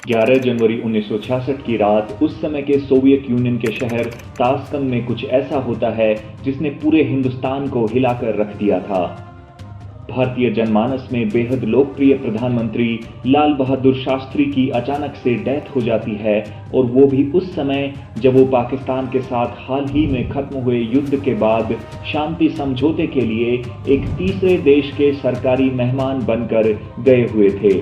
11 जनवरी 1966 की रात उस समय के सोवियत यूनियन के शहर ताशकंद में कुछ ऐसा होता है जिसने पूरे हिंदुस्तान को हिलाकर रख दिया था। भारतीय जनमानस में बेहद लोकप्रिय प्रधानमंत्री लाल बहादुर शास्त्री की अचानक से डेथ हो जाती है, और वो भी उस समय जब वो पाकिस्तान के साथ हाल ही में खत्म हुए युद्ध के बाद शांति समझौते के लिए एक तीसरे देश के सरकारी मेहमान बनकर गए हुए थे।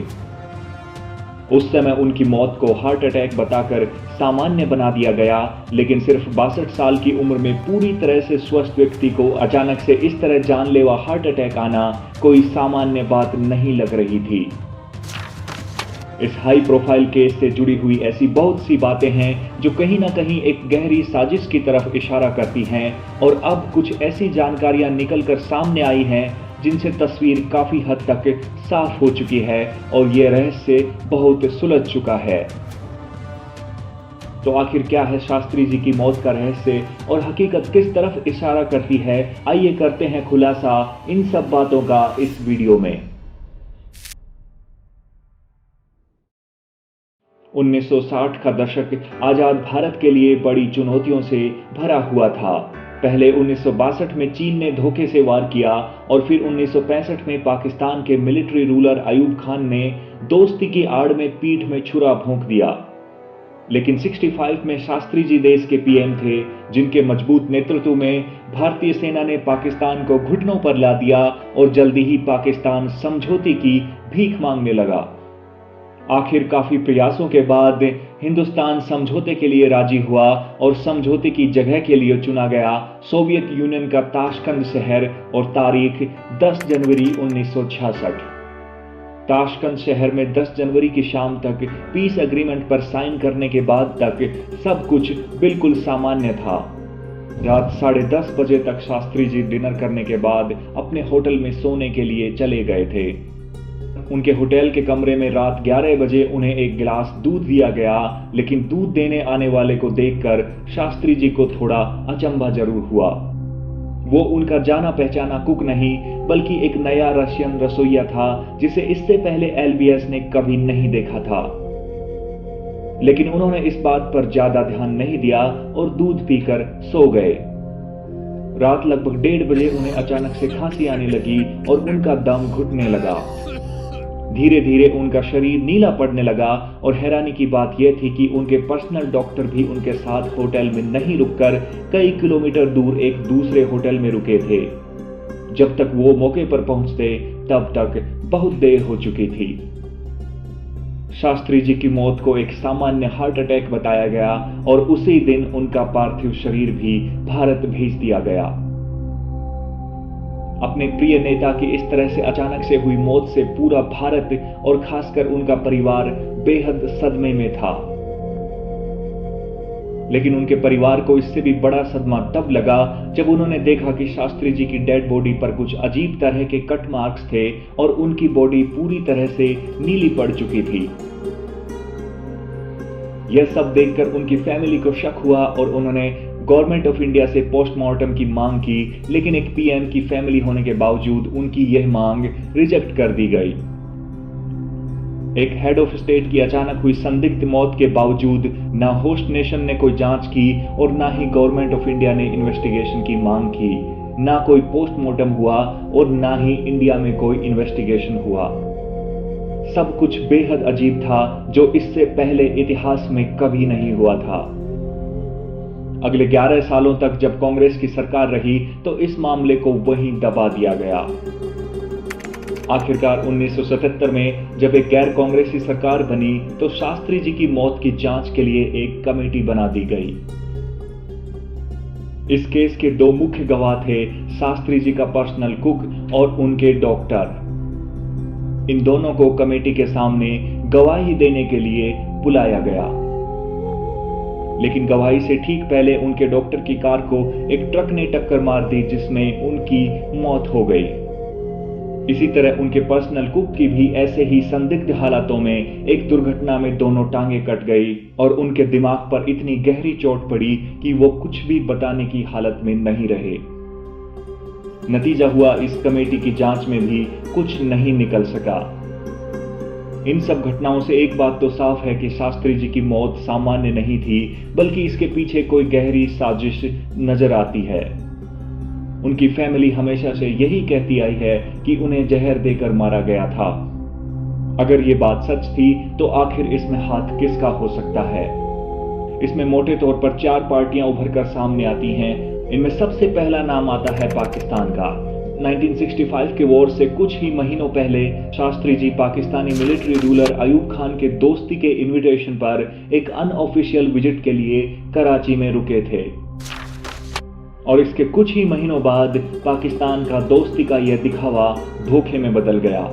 उस समय उनकी मौत को हार्ट अटैक बताकर सामान्य बना दिया गया, लेकिन सिर्फ 62 साल की उम्र में पूरी तरह से स्वस्थ व्यक्ति को अचानक से इस तरह जानलेवा हार्ट अटैक आना कोई सामान्य बात नहीं लग रही थी। इस हाई प्रोफाइल केस से जुड़ी हुई ऐसी बहुत सी बातें हैं जो कहीं ना कहीं एक गहरी साजिश की तरफ इशारा करती हैं, और अब कुछ ऐसी जानकारियां निकलकर सामने आई हैं जिनसे तस्वीर काफी हद तक साफ हो चुकी है और यह रहस्य बहुत सुलझ चुका है। तो आखिर क्या है शास्त्री जी की मौत का रहस्य और हकीकत किस तरफ इशारा करती है? आइए करते हैं खुलासा इन सब बातों का इस वीडियो में। 1960 का दशक आजाद भारत के लिए बड़ी चुनौतियों से भरा हुआ था। पहले 1962 में चीन ने धोखे से वार किया, और फिर 1965 में पाकिस्तान के मिलिट्री रूलर अयूब खान ने दोस्ती की आड़ में पीठ में छुरा भोंक दिया। लेकिन 65 में शास्त्री जी देश के पीएम थे, जिनके मजबूत नेतृत्व में भारतीय सेना ने पाकिस्तान को घुटनों पर ला दिया और जल्दी ही पाकिस्तान समझौते की भीख मांगने लगा। आखिर काफी प्रयासों के बाद हिंदुस्तान समझौते के लिए राजी हुआ, और समझौते की जगह के लिए चुना गया सोवियत यूनियन का ताशकंद शहर, और तारीख 10 जनवरी 1966। ताशकंद शहर में 10 जनवरी की शाम तक पीस एग्रीमेंट पर साइन करने के बाद तक सब कुछ बिल्कुल सामान्य था। रात 10:30 बजे तक शास्त्री जी डिनर करने के बाद अपने होटल में सोने के लिए चले गए थे। उनके होटल के कमरे में रात 11 बजे उन्हें एक गिलास दूध दिया गया, लेकिन दूध देने आने वाले को देखकर शास्त्री जी को थोड़ा अचंभा जरूर हुआ। वो उनका जाना पहचाना कुक नहीं, बल्कि एक नया रशियन रसोइया था जिसे इससे पहले एलबीएस ने कभी नहीं देखा था। लेकिन उन्होंने इस बात पर ज्यादा ध्यान नहीं दिया और दूध पीकर सो गए। रात लगभग 1:30 बजे उन्हें अचानक से खांसी आने लगी और उनका दम घुटने लगा। धीरे धीरे उनका शरीर नीला पड़ने लगा, और हैरानी की बात यह थी कि उनके पर्सनल डॉक्टर भी उनके साथ होटल में नहीं रुककर कई किलोमीटर दूर एक दूसरे होटल में रुके थे। जब तक वो मौके पर पहुंचते तब तक बहुत देर हो चुकी थी। शास्त्री जी की मौत को एक सामान्य हार्ट अटैक बताया गया, और उसी दिन उनका पार्थिव शरीर भी भारत भेज दिया गया। अपने प्रिय नेता की इस तरह से अचानक से हुई मौत से पूरा भारत और खासकर उनका परिवार बेहद सदमे में था। लेकिन उनके परिवार को इससे भी बड़ा सदमा तब लगा जब उन्होंने देखा कि शास्त्री जी की डेड बॉडी पर कुछ अजीब तरह के कट मार्क्स थे, और उनकी बॉडी पूरी तरह से नीली पड़ चुकी थी। यह सब देखकर उनकी फैमिली को शक हुआ, और उन्होंने गवर्नमेंट ऑफ इंडिया से पोस्टमार्टम की मांग की, लेकिन एक पीएम की फैमिली होने के बावजूद उनकी यह मांग रिजेक्ट कर दी गई। एक हेड ऑफ स्टेट की अचानक हुई संदिग्ध मौत के बावजूद ना होस्ट नेशन ने कोई जांच की, और ना ही गवर्नमेंट ऑफ इंडिया ने इन्वेस्टिगेशन की मांग की। ना कोई पोस्टमार्टम हुआ, और ना ही इंडिया में कोई इन्वेस्टिगेशन हुआ। सब कुछ बेहद अजीब था, जो इससे पहले इतिहास में कभी नहीं हुआ था। अगले 11 सालों तक जब कांग्रेस की सरकार रही, तो इस मामले को वहीं दबा दिया गया। आखिरकार 1977 में जब एक गैर कांग्रेसी सरकार बनी, तो शास्त्री जी की मौत की जांच के लिए एक कमेटी बना दी गई। इस केस के 2 मुख्य गवाह थे, शास्त्री जी का पर्सनल कुक और उनके डॉक्टर। इन दोनों को कमेटी के सामने गवाही देने के लिए बुलाया गया। लेकिन गवाही से ठीक पहले उनके डॉक्टर की कार को एक ट्रक ने टक्कर मार दी, जिसमें उनकी मौत हो गई। इसी तरह उनके पर्सनल कुक की भी ऐसे ही संदिग्ध हालातों में एक दुर्घटना में दोनों टांगें कट गई, और उनके दिमाग पर इतनी गहरी चोट पड़ी कि वो कुछ भी बताने की हालत में नहीं रहे। नतीजा हुआ, इस कमेटी की जांच में भी कुछ नहीं निकल सका। इन सब घटनाओं से एक बात तो साफ है कि शास्त्री जी की मौत सामान्य नहीं थी, बल्कि इसके पीछे कोई गहरी साजिश नजर आती है। उनकी फैमिली हमेशा से यही कहती आई है कि उन्हें जहर देकर मारा गया था। अगर ये बात सच थी तो आखिर इसमें हाथ किसका हो सकता है? इसमें मोटे तौर पर 4 पार्टियां उभरकर सामने आती हैं। इनमें सबसे पहला नाम आता है पाकिस्तान का। 1965 के वॉर से कुछ ही महीनों पहले शास्त्री जी पाकिस्तानी मिलिट्री रूलर अयूब खान के दोस्ती के इनविटेशन पर एक अनऑफिशियल विजिट के लिए कराची में रुके थे, और इसके कुछ ही महीनों बाद पाकिस्तान का दोस्ती का यह दिखावा धोखे में बदल गया।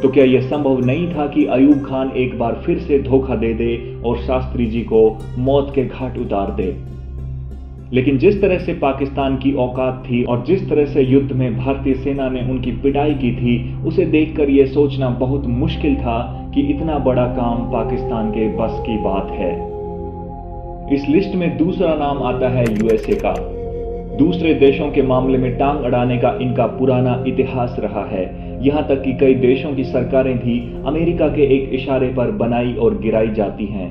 तो क्या यह संभव नहीं था कि अयूब खान एक बार फिर से धोखा दे दे और शास्त्री जी को मौत के घाट उतार दे? लेकिन जिस तरह से पाकिस्तान की औकात थी और जिस तरह से युद्ध में भारतीय सेना ने उनकी पिटाई की थी, उसे देखकर यह सोचना बहुत मुश्किल था कि इतना बड़ा काम पाकिस्तान के बस की बात है। इस लिस्ट में दूसरा नाम आता है यूएसए का। दूसरे देशों के मामले में टांग अड़ाने का इनका पुराना इतिहास रहा है। यहां तक कि कई देशों की सरकारें भी अमेरिका के एक इशारे पर बनाई और गिराई जाती हैं।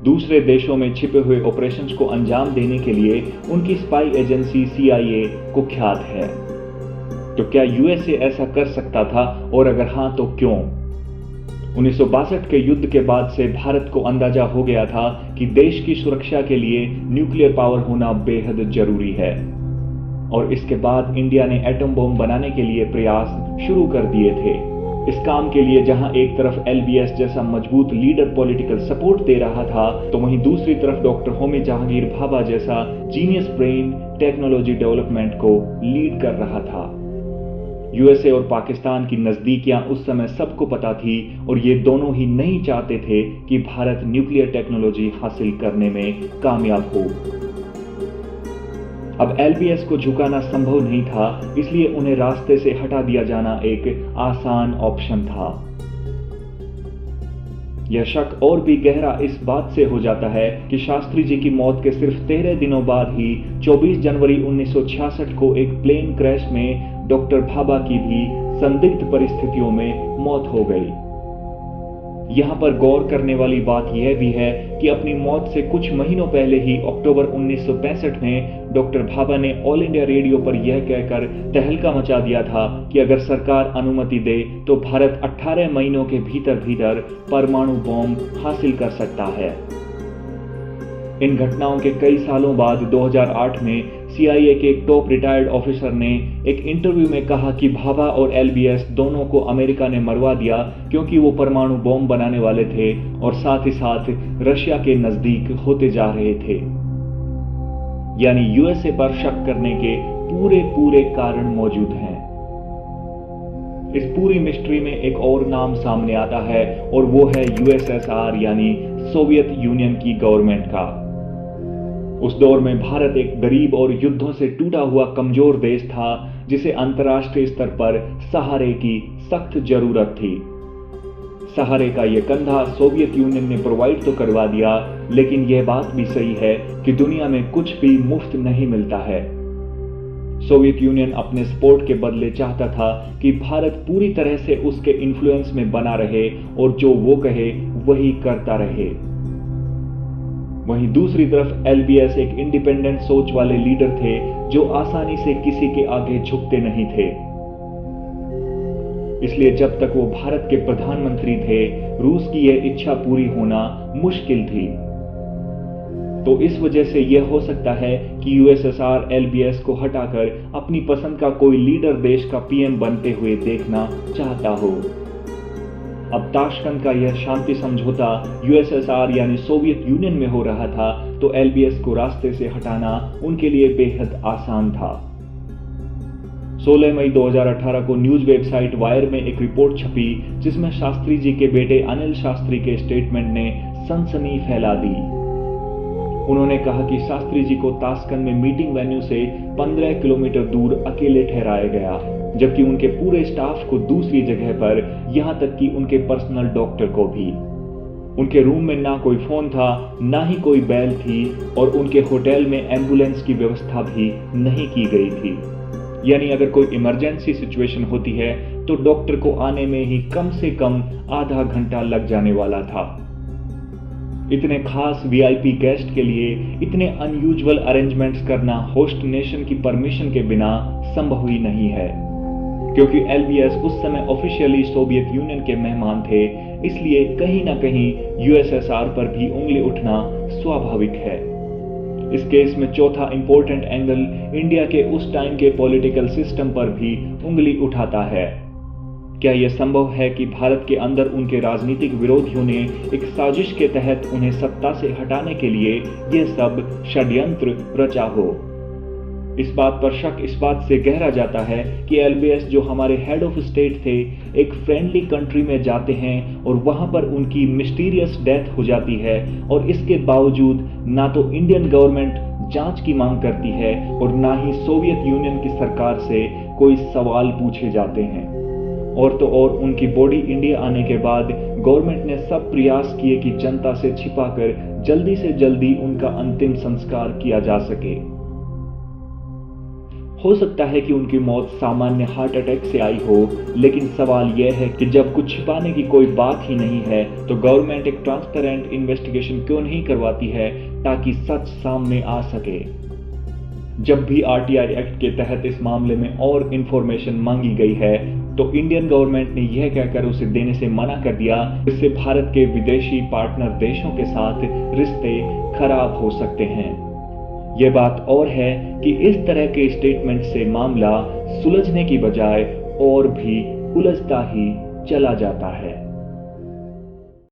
दूसरे देशों में छिपे हुए ऑपरेशंस को अंजाम देने के लिए उनकी स्पाई एजेंसी CIA कुख्यात है। तो क्या यूएसए ऐसा कर सकता था, और अगर हां तो क्यों? 1962 के युद्ध के बाद से भारत को अंदाजा हो गया था कि देश की सुरक्षा के लिए न्यूक्लियर पावर होना बेहद जरूरी है, और इसके बाद इंडिया ने एटम बम बनाने के लिए प्रयास शुरू कर दिए थे। इस काम के लिए जहां एक तरफ LBS जैसा मजबूत लीडर पॉलिटिकल सपोर्ट दे रहा था, तो वहीं दूसरी तरफ डॉक्टर होमी जहांगीर भाभा जैसा जीनियस ब्रेन टेक्नोलॉजी डेवलपमेंट को लीड कर रहा था। यूएसए और पाकिस्तान की नजदीकियां उस समय सबको पता थी, और ये दोनों ही नहीं चाहते थे कि भारत न्यूक्लियर टेक्नोलॉजी हासिल करने में कामयाब हो। अब LBS को झुकाना संभव नहीं था, इसलिए उन्हें रास्ते से हटा दिया जाना एक आसान ऑप्शन था। यह शक और भी गहरा इस बात से हो जाता है कि शास्त्री जी की मौत के सिर्फ 13 दिनों बाद ही 24 जनवरी 1966 को एक प्लेन क्रैश में डॉक्टर भाभा की भी संदिग्ध परिस्थितियों में मौत हो गई। यहां पर गौर करने वाली बात यह भी है कि अपनी मौत से कुछ महीनों पहले ही अक्टूबर 1965 में डॉक्टर भाभा ने ऑल इंडिया रेडियो पर यह कहकर तहलका मचा दिया था कि अगर सरकार अनुमति दे तो भारत 18 महीनों के भीतर परमाणु बम हासिल कर सकता है। इन घटनाओं के कई सालों बाद 2008 में CIA के एक टॉप रिटायर्ड ऑफिसर ने एक इंटरव्यू में कहा कि भाभा और LBS दोनों को अमेरिका ने मरवा दिया क्योंकि वो परमाणु बम बनाने वाले थे और साथ ही साथ रशिया के नजदीक होते जा रहे थे। यानी यूएसए पर शक करने के पूरे कारण मौजूद हैं। इस पूरी मिस्ट्री में एक और नाम सामने आता है, और वो है USSR यानी सोवियत यूनियन की गवर्नमेंट का। उस दौर में भारत एक गरीब और युद्धों से टूटा हुआ कमजोर देश था, जिसे अंतर्राष्ट्रीय स्तर पर सहारे की सख्त जरूरत थी। सहारे का यह कंधा सोवियत यूनियन ने प्रोवाइड तो करवा दिया, लेकिन यह बात भी सही है कि दुनिया में कुछ भी मुफ्त नहीं मिलता है। सोवियत यूनियन अपने सपोर्ट के बदले चाहता था कि भारत पूरी तरह से उसके इन्फ्लुएंस में बना रहे और जो वो कहे वही करता रहे। वहीं दूसरी तरफ LBS एक इंडिपेंडेंट सोच वाले लीडर थे जो आसानी से किसी के आगे झुकते नहीं थे। इसलिए जब तक वो भारत के प्रधानमंत्री थे, रूस की यह इच्छा पूरी होना मुश्किल थी। तो इस वजह से यह हो सकता है कि USSR LBS को हटाकर अपनी पसंद का कोई लीडर देश का PM बनते हुए देखना चाहता हो। अब ताशकंद का यह शांति समझौता USSR यानी सोवियत यूनियन में हो रहा था, तो LBS को रास्ते से हटाना उनके लिए बेहद आसान था। 16 मई 2018 को न्यूज वेबसाइट वायर में एक रिपोर्ट छपी, जिसमें शास्त्री जी के बेटे अनिल शास्त्री के स्टेटमेंट ने सनसनी फैला दी। उन्होंने कहा कि शास्त्री जी को ताशकंद में मीटिंग वेन्यू से 15 किलोमीटर दूर अकेले ठहराया गया, जबकि उनके पूरे स्टाफ को दूसरी जगह पर, यहां तक कि उनके पर्सनल डॉक्टर को भी। उनके रूम में ना कोई फोन था, ना ही कोई बेल थी, और उनके होटल में एम्बुलेंस की व्यवस्था भी नहीं की गई थी। यानी अगर कोई इमरजेंसी सिचुएशन होती है तो डॉक्टर को आने में ही कम से कम आधा घंटा लग जाने वाला था। इतने खास वीआईपी गेस्ट के लिए इतने अनयूजुअल अरेंजमेंट्स करना होस्ट नेशन की परमिशन के बिना संभव ही नहीं है, क्योंकि एलबीएस उस समय ऑफिशियली सोवियत यूनियन के मेहमान थे, इसलिए कहीं ना कहीं यूएसएसआर पर भी उंगली उठना स्वाभाविक है। इस केस में चौथा इंपॉर्टेंट एंगल इंडिया के उस टाइम के पॉलिटिकल सिस्टम पर भी उंगली उठाता है। क्या यह संभव है कि भारत के अंदर उनके राजनीतिक विरोधियों ने एक साजिश के तहत उन्हें सत्ता से हटाने के लिए यह सब षड्यंत्र रचा हो? इस बात पर शक इस बात से गहरा जाता है कि एलबीएस, जो हमारे हेड ऑफ स्टेट थे, एक फ्रेंडली कंट्री में जाते हैं और वहां पर उनकी मिस्टीरियस डेथ हो जाती है, और इसके बावजूद ना तो इंडियन गवर्नमेंट जांच की मांग करती है और ना ही सोवियत यूनियन की सरकार से कोई सवाल पूछे जाते हैं। और तो और उनकी बॉडी इंडिया आने के बाद गवर्नमेंट ने सब प्रयास किए कि जनता से छिपाकर जल्दी से जल्दी उनका अंतिम संस्कार किया जा सके। हो सकता है कि उनकी मौत सामान्य हार्ट अटैक से आई हो, लेकिन सवाल यह है कि जब कुछ छिपाने की कोई बात ही नहीं है तो गवर्नमेंट एक ट्रांसपेरेंट इन्वेस्टिगेशन क्यों नहीं करवाती है ताकि सच सामने आ सके। जब भी आरटीआई एक्ट के तहत इस मामले में और इंफॉर्मेशन मांगी गई है तो इंडियन गवर्नमेंट ने यह कहकर उसे देने से मना कर दिया, इससे भारत के विदेशी पार्टनर देशों के साथ रिश्ते खराब हो सकते हैं। यह बात और है कि इस तरह के स्टेटमेंट से मामला सुलझने की बजाय और भी उलझता ही चला जाता है।